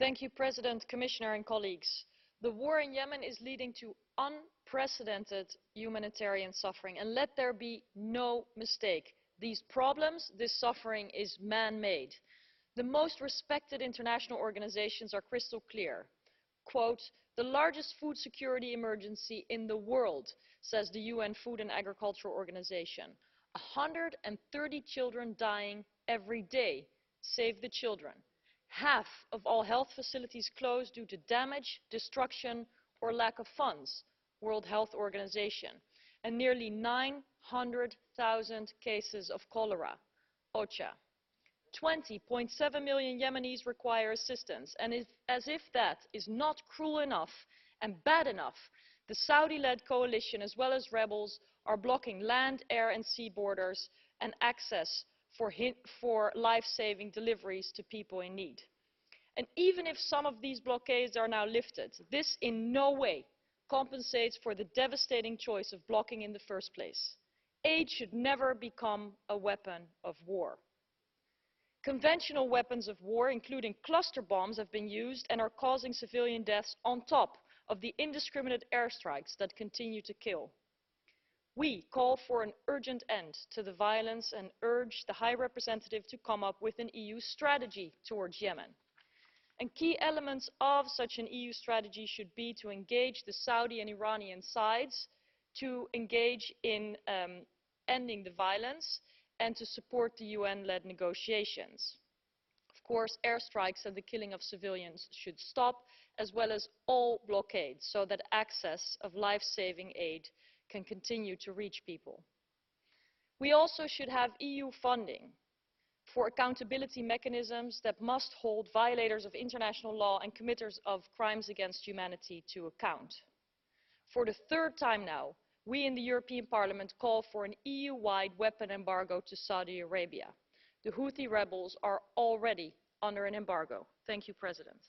Mr President, Commissioner and colleagues, the war in Yemen is leading to unprecedented humanitarian suffering, and let there be no mistake, these problems, this suffering is man-made. The most respected international organisations are crystal clear. Quote, the largest food security emergency in the world, says the UN Food and Agriculture Organization. 130 children dying every day. Save the children. Half of all health facilities closed due to damage, destruction or lack of funds, World Health Organization. And nearly 900,000 cases of cholera, OCHA. 20.7 million Yemenis require assistance, and as if that is not cruel enough and bad enough, the Saudi-led coalition as well as rebels are blocking land, air and sea borders and access for life-saving deliveries to people in need. And even if some of these blockades are now lifted, this in no way compensates for the devastating choice of blocking in the first place. Aid should never become a weapon of war. Conventional weapons of war, including cluster bombs, have been used and are causing civilian deaths on top of the indiscriminate airstrikes that continue to kill. We call for an urgent end to the violence and urge the High Representative to come up with an EU strategy towards Yemen. And key elements of such an EU strategy should be to engage the Saudi and Iranian sides, to engage in ending the violence, and to support the UN-led negotiations. Of course, airstrikes and the killing of civilians should stop, as well as all blockades, so that access of life-saving aid can continue to reach people. We also should have EU funding for accountability mechanisms that must hold violators of international law and committers of crimes against humanity to account. For the third time now, we in the European Parliament call for an EU-wide weapon embargo to Saudi Arabia. The Houthi rebels are already under an embargo. Thank you, President.